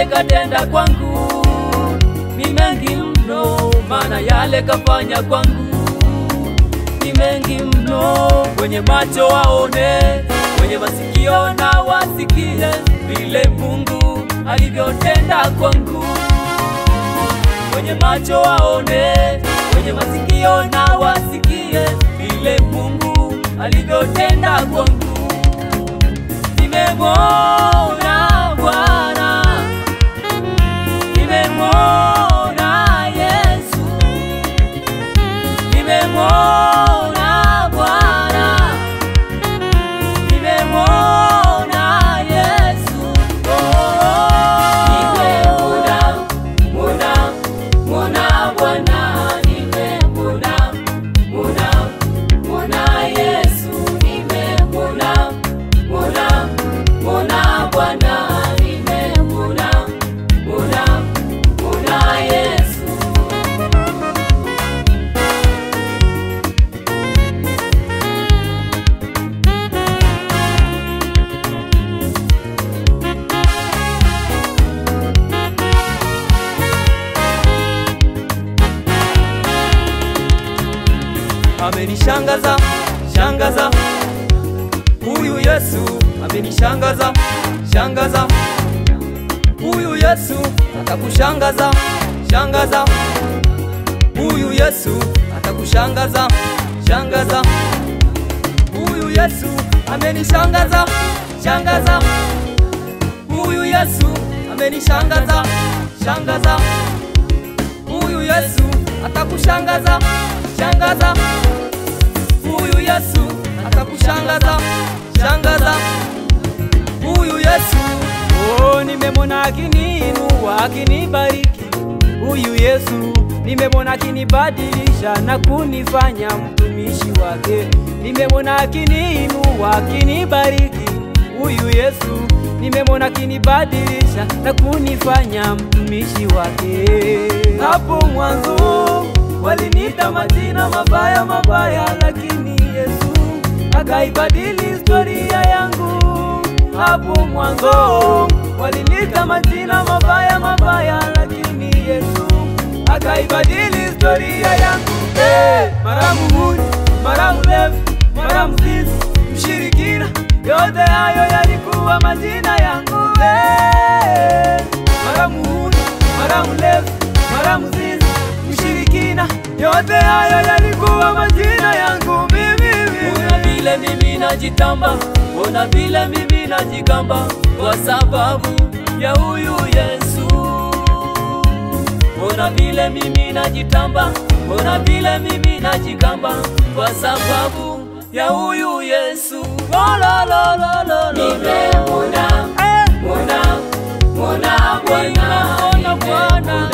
yale katenda kwangu ni mengi mno, maana yale kafanya kwangu ni mengi mno. Wenye macho waone, wenye masikio na wasikie vile Mungu alivyotenda kwangu. Wenye macho waone, wenye masikio na wasikie vile Mungu alivyotenda kwangu. Nimemwona Bwana, nimemwona Yesu, nimemwona Bwana, nimemwona Yesu. Nimemwona Bwana, nimemwona Yesu, nimemwona Bwana, nimemwona Yesu. Amenishangaza, shangaza, huyu Yesu amenishangaza, shangaza, huyu Yesu atakushangaza, shangaza, huyu Yesu atakushangaza, shangaza, huyu Yesu amenishangaza, shangaza, huyu Yesu amenishangaza, shangaza, huyu Yesu atakushangaza, shangaza, huyu Yesu atakushangaza, shangaza, huyu Yesu. Oh, nimemwona akiniinua, akinibariki. Huyu Yesu nimemwona akinibadilisha na kunifanya mtumishi wake. Nimemwona akiniinua, akinibariki. Huyu Yesu nimemwona akinibadilisha na kunifanya mtumishi wake. Hapo mwanzo waliniita majina mabaya mabaya, lakini Yesu akaibadili historia yangu. Hapo mwanzo waliniita majina mabaya mabaya, lakini Yesu akaibadili historia yangu. Mara muhuni, mara mlevi, mara mzizi, mshirikina, yote hayo yalikuwa majina yangu. Mara muhuni, mara mlevi, mara mzizi, mshirikina, yote hayo yalikuwa majina yangu mimi. Una vile mimi najitamba, una vile mimi najigamba, kwa sababu ya huyu Yesu. Una vile mimi najitamba, una vile mimi najigamba, kwa sababu ya huyu Yesu. Nimemwona Bwana,